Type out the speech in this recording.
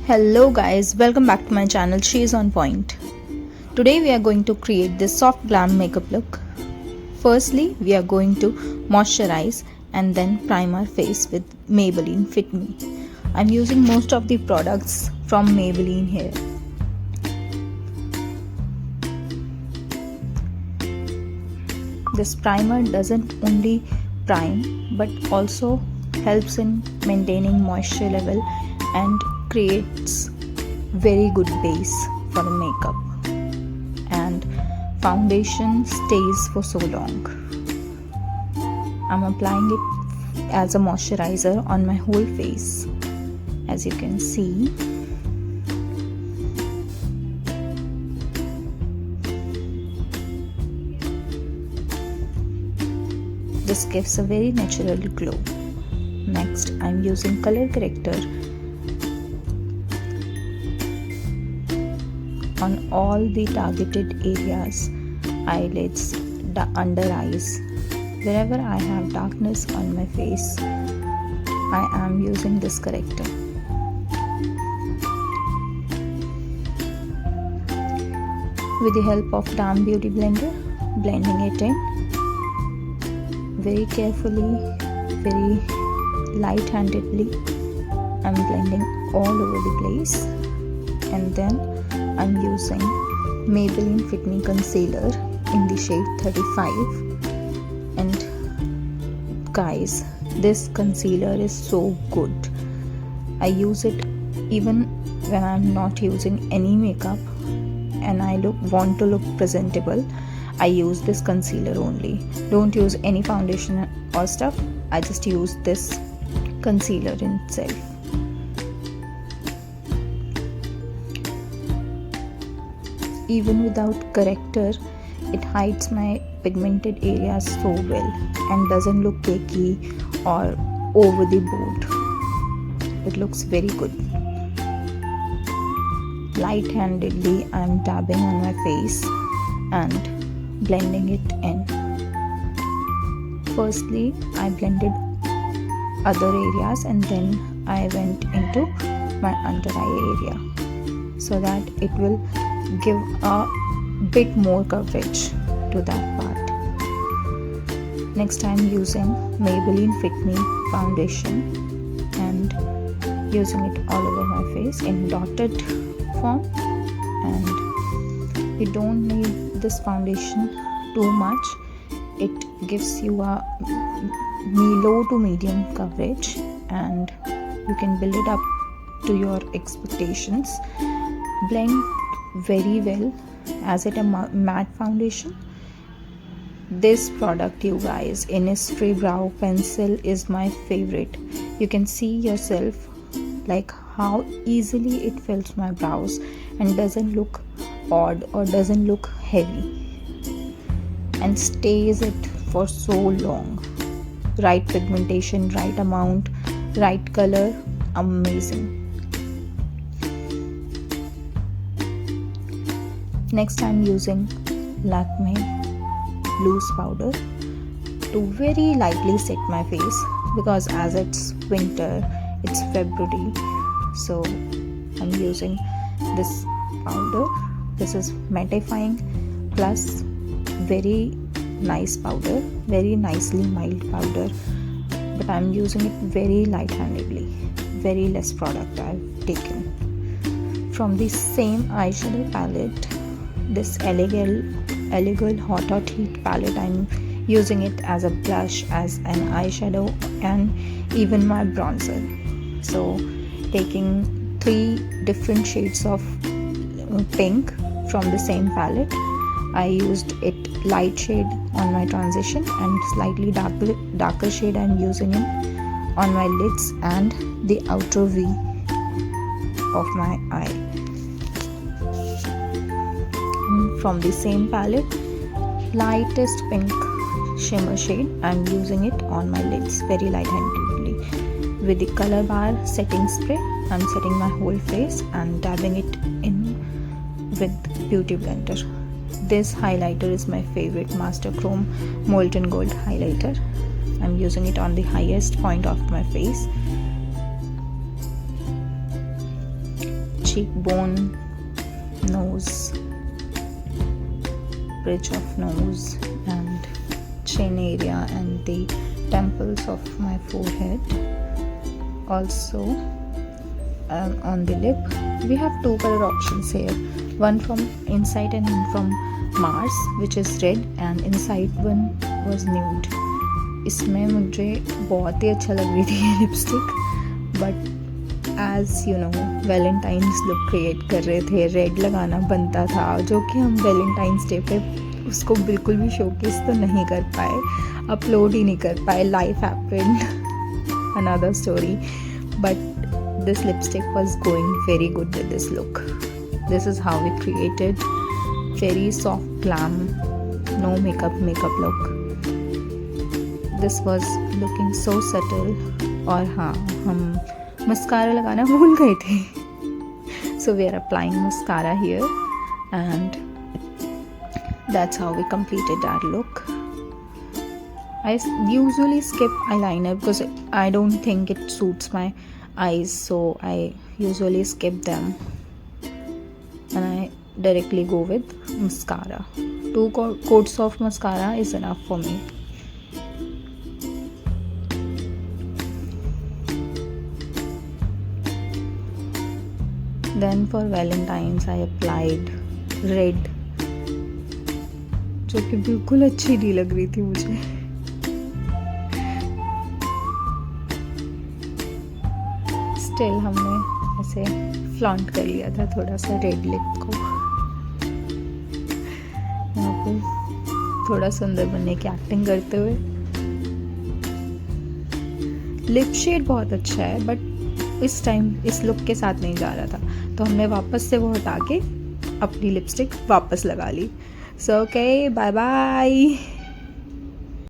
Hello guys, welcome back to my channel She.is.on.point. Today we are going to create this soft glam makeup look. Firstly, we are going to moisturize and then prime our face with Maybelline Fit Me. I'm using most of the products from Maybelline here. This primer doesn't only prime but also helps in maintaining moisture level and creates very good base for the makeup, and foundation stays for so long. I'm applying it as a moisturizer on my whole face, as you can see. This gives a very natural glow. Next, I'm using color corrector on all the targeted areas, eyelids, the under eyes. Wherever I have darkness on my face, I am using this corrector. With the help of Damn Beauty Blender, blending it in very carefully, very light-handedly. I'm blending all over the place, and then I'm using Maybelline Fit Me Concealer in the shade 35. And guys, this concealer is so good. I use it even when I'm not using any makeup and I want to look presentable. I use this concealer only. Don't use any foundation or stuff. I just use this concealer in itself. Even without corrector, it hides my pigmented areas so well and doesn't look cakey or over the board. It looks very good. Light-handedly, I'm dabbing on my face and blending it in. Firstly, I blended other areas and then I went into my under eye area so that it will give a bit more coverage to that part. Next, I'm using Maybelline Fit Me foundation and using it all over my face in dotted form. And you don't need this foundation too much. It gives you a low to medium coverage and you can build it up to your expectations. Blend very well as it a matte foundation. This product, you guys, Innisfree Brow Pencil is my favorite. You can see yourself like how easily it fills my brows and doesn't look odd or doesn't look heavy and stays it for so long. Right pigmentation, right amount, right color, amazing. Next, I'm using Lakme loose powder to very lightly set my face because as it's winter, it's February, so I'm using this powder. This is mattifying plus very nice powder, very nicely mild powder, but I'm using it very light-handedly. Very less product I've taken. From the same eyeshadow palette, this Elegant Hot Heat palette, I'm using it as a blush, as an eyeshadow, and even my bronzer. So taking 3 different shades of pink from the same palette, I used it light shade on my transition and slightly darker shade I'm using it on my lids and the outer V of my eye. From the same palette, lightest pink shimmer shade, I'm using it on my lids very light-handedly. With the color bar setting spray, I'm setting my whole face and dabbing it in with Beauty Blender. This highlighter is my favorite, Master Chrome Molten Gold highlighter. I'm using it on the highest point of my face cheekbone, nose, bridge of nose and chin area and the temples of my forehead. Also on the lip we have two color options here, one from inside and one from Mars, which is red, and inside one was nude. इसमें मुझे बहुत ही अच्छा लग रही थी ये lipstick, but as you know Valentine's look create कर रहे थे, रेड लगाना बनता था, जो कि हम वैलेंटाइंस डे पे उसको बिल्कुल भी शोकेस तो नहीं कर पाए, अपलोड ही नहीं कर पाए. Life happened, another story, but this lipstick was going very good with this look. This is how we created very soft glam, no makeup look. This was looking so subtle. और हाँ, हम mascara लगाना भूल गए थे. So we are applying mascara here and that's how we completed our look. I usually skip eyeliner because I don't think it suits my eyes, so I usually skip them and I directly go with mascara. 2 coats of mascara is enough for me. Then for Valentine's I applied red, जो कि बिल्कुल अच्छी नहीं लग रही थी मुझे. Still हमने ऐसे फ्लॉन्ट कर लिया था थोड़ा सा रेड लिप को, यहाँ पे थोड़ा सुंदर बनने की एक्टिंग करते हुए. लिप शेड बहुत अच्छा है बट इस टाइम इस लुक के साथ नहीं जा रहा था, तो हमने वापस से वो हटा के अपनी लिपस्टिक वापस लगा ली. So okay, bye bye.